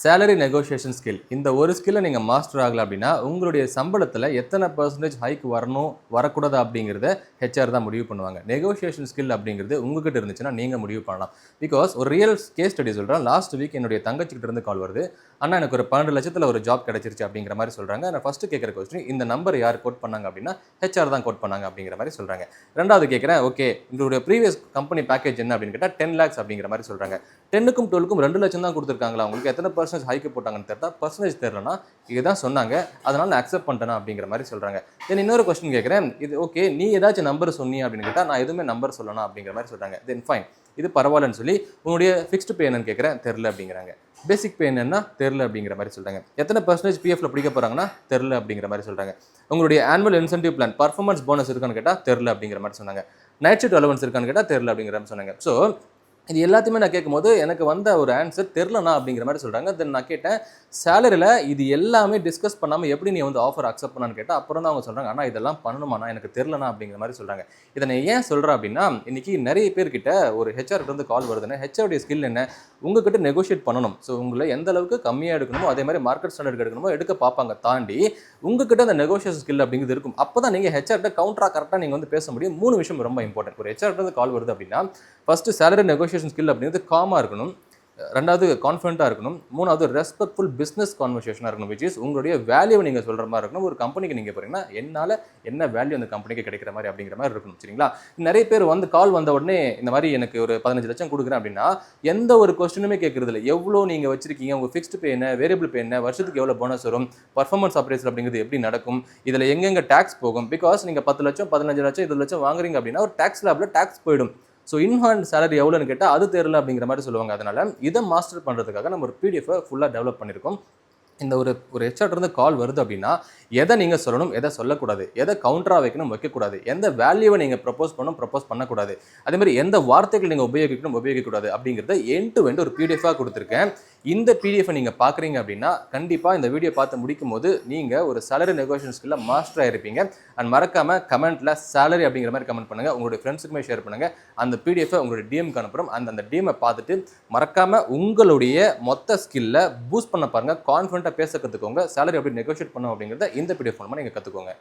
Salary negotiation skill இந்த ஒரு ஸ்கில்லை நீங்கள் மாஸ்டர் ஆகலை அப்படின்னா உங்களுடைய சம்பளத்தில் எத்தனை பர்சன்டேஜ் ஹைக் வரணும் வரக்கூடாது அப்படிங்கிறத ஹெச்ஆர் தான் முடிவு பண்ணுவாங்க. நெகோஷியேஷன் ஸ்கில் அப்படிங்கிறது உங்ககிட்ட இருந்துச்சுன்னா நீங்கள் முடிவு பண்ணலாம். பிகாஸ் ஒரு ரியல் கேஸ் ஸ்டடி சொல்கிறேன். லாஸ்ட் வீக் என்னுடைய தங்கச்சிக்கிட்ட இருந்து கால் வருது. அண்ணா எனக்கு ஒரு 12 லட்சத்தில் ஒரு ஜாப் கிடைச்சிருச்சு அப்படிங்கிற மாதிரி சொல்கிறாங்க. நான் ஃபஸ்ட்டு கேட்குற கொஸ்டின் இந்த நம்பர் யார் கோட் பண்ணாங்க அப்படின்னா ஹெச்ஆர் தான் கோட் பண்ணாங்க அப்படிங்கிற மாதிரி சொல்கிறாங்க. ரெண்டாவது கேட்குறேன், ஓகே உங்களுடைய ப்ரீவியஸ் கம்பெனி பேக்கேஜ் என்ன அப்படின்னு கேட்டால் 10 lakhs அப்படிங்கிற மாதிரி சொல்கிறாங்க. 10க்கும் 12க்கும் 2 லட்சம் தான் கொடுத்துருக்காங்களா, உங்களுக்கு எத்தனை பர்சன்டேஜ் ஹைக்கு போட்டாங்கன்னு தெரியல, பர்சன்டேஜ் தெரியலனா இதுதான் சொன்னாங்க, அதனால நான் அக்செப்ட் பண்ணிட்டேன் அப்படிங்கிற மாதிரி சொல்கிறாங்க. தென் இன்னொரு கொஸ்டின் கேட்குறேன், இது ஓகே நீ ஏதாச்சும் நம்பர் சொன்னி அப்படின்னு கேட்டால் நான் எதுவுமே நம்பர் சொல்லணும் அப்படிங்கிற மாதிரி சொல்கிறாங்க. தென் ஃபைன், இது பரவாயில்லன்னு சொல்லி உங்களுடைய ஃபிக்ஸ்டு பே என்னன்னு கேட்குறேன், தெரில அப்படிங்கிறாங்க. பேசிக் பே என்னன்னா தெரில அப்படிங்கிற மாதிரி சொல்கிறாங்க. எத்தனை பர்சன்டேஜ் பிஎஃப்ல பிடிக்க போகிறாங்கன்னா தெரில அப்படிங்கிற மாதிரி சொல்கிறாங்க. உங்களுடைய annual incentive plan performance bonus இருக்கான்னு கேட்டால் தெரில அப்படிங்கிற மாதிரி சொன்னாங்க. நைட் ஷிஃப்ட் அலவன்ஸ் இருக்கான்னு கேட்டால் தெரில அப்படிங்கிற மாதிரி சொன்னாங்க. ஸோ இது எல்லாத்தையுமே நான் கேட்கும்போது எனக்கு வந்த ஒரு ஆன்சர் தெரிலண்ணா அப்படிங்கிற மாதிரி சொல்கிறாங்க. தென் நான் கேட்டேன், சேலரியில் இது எல்லாமே டிஸ்கஸ் பண்ணாமல் எப்படி நீ வந்து ஆஃபர் அக்செப்ட் பண்ணான்னு கேட்டால் அப்புறம் தான் அவங்க சொல்கிறாங்க, ஆனால் இதெல்லாம் பண்ணணுமாண்ணா எனக்கு தெரிலண்ணா அப்படிங்கிற மாதிரி சொல்கிறாங்க. இதை நான் ஏன் சொல்கிறேன் அப்படின்னா, இன்றைக்கி நிறைய பேர்கிட்ட ஒரு ஹெச்ஆர்கிட்ட வந்து கால் வருதுன்னா ஹெச்ஆருடைய ஸ்கில் என்ன, உங்ககிட்ட நெகோஷியேட் பண்ணணும். ஸோ உங்களை எந்த அளவுக்கு கம்மியாக எடுக்கணுமோ அதே மாதிரி மார்க்கெட் ஸ்டாண்டர்ட் எடுக்கணுமோ எடுக்க பார்ப்பாங்க. தாண்டி உங்ககிட்ட அந்த நெகோஷியேஷன் ஸ்கில் அப்படிங்கிறது இருக்கும். அப்போ தான் நீங்கள் ஹெச்ஆர்கிட்ட கவுண்டராக கரெக்டாக நீங்கள் வந்து பேச முடியும். 3 விஷயம் ரொம்ப இம்பார்ட்டன்ட். ஒரு ஹெச்ஆர்கிட்ட வந்து கால் வருது அப்படின்னா ஃபஸ்ட்டு சேலரி நெகோஷியேஷன் ஸ்கில் அப்படிங்கிறது காமாக இருக்கணும். ரெண்டாவது கான்ஃபிடென்ட்டாக இருக்கணும். மூணாவது ரெஸ்பெக்ட்ஃபுல் பிஸ்னஸ் கான்வர்சேஷனாக இருக்கணும். விச் இஸ் உங்களுடைய வேல்யூவை நீங்கள் சொல்கிற மாதிரி இருக்கணும். ஒரு கம்பெனிக்கு நீங்கள் போகிறீங்கன்னா என்னால் என்ன வேல்யூ அந்த கம்பெனிக்கு கிடைக்கிற மாதிரி அப்படிங்கிற மாதிரி இருக்கணும். சரிங்களா? நிறைய பேர் வந்து கால் வந்த உடனே இந்த மாதிரி எனக்கு ஒரு 15 லட்சம் கொடுக்குறேன் அப்படின்னா எந்த ஒரு கொஸ்டினுமே கேட்கறது இல்லை. எவ்வளோ நீங்கள் வச்சிருக்கீங்க, உங்கள் ஃபிக்ஸ்டு பே என்ன, வேரியபிள் பே என்ன, வருஷத்துக்கு எவ்வளோ போனஸ் வரும், பர்ஃபார்மன்ஸ் ஆப்ரேஷன் அப்படிங்கிறது எப்படி நடக்கும், இதில் எங்கெங்கே டேக்ஸ் போகும். பிகாஸ் நீங்கள் 10 லட்சம் 15 லட்சம் 20 லட்சம் வாங்குறீங்க அப்படின்னா ஒரு டேக்ஸ் லேபில் டேக்ஸ் போயிடும். ஸோ இன்ஹேண்ட் சேலரி எவ்வளோன்னு கேட்டால் அது தெரியல அப்படிங்கிற மாதிரி சொல்லுவாங்க. அதனால் இதை மாஸ்டர் பண்ணுறதுக்காக நம்ம ஒரு பிடிஎஃபை ஃபுல்லாக டெவலப் பண்ணியிருக்கோம். இந்த ஒரு ஹெச்ஆர்லேருந்து கால் வருது அப்படின்னா எதை நீங்கள் சொல்லணும், எதை சொல்லக்கூடாது, எதை கவுண்டராக வைக்கணும் வைக்கக்கூடாது, எந்த வேல்யூவை நீங்கள் ப்ரப்போஸ் பண்ணக்கூடாது, அதே மாதிரி எந்த வார்த்தைகள் நீங்கள் உபயோகிக்கக்கூடாது அப்படிங்கிறத எண்ட் டு எண்ட் ஒரு பிடிஎஃபாக கொடுத்துருக்கேன். இந்த பிடிஎஃபை நீங்கள் பார்க்குறீங்க அப்படின்னா கண்டிப்பாக இந்த வீடியோ பார்த்து முடிக்கும் போது நீங்கள் ஒரு சேலரி நெகோஷியேஷன் ஸ்கில்ல மாஸ்டராக இருப்பீங்க. அண்ட் மறக்காமல் கமெண்ட்டில் சேலரி அப்படிங்கிற மாதிரி கமெண்ட் பண்ணுங்கள். உங்களுடைய ஃப்ரெண்ட்ஸுக்குமே ஷேர் பண்ணுங்கள். அந்த பிடிஎஃபை உங்களுடைய டிஎம்க்கு அனுப்புகிறோம். அந்த டிஎம்மை பார்த்துட்டு மறக்காமல் உங்களுடைய மொத்த ஸ்கில்லை பூஸ்ட் பண்ண பாருங்கள். கான்ஃபிடென்ட்டாக பேச கற்றுக்கோங்க. சேலரி எப்படி நெகோஷியேட் பண்ணணும் அப்படிங்கிறத இந்த பிடிஎஃப் மூலமாக நீங்கள் கற்றுக்கோங்க.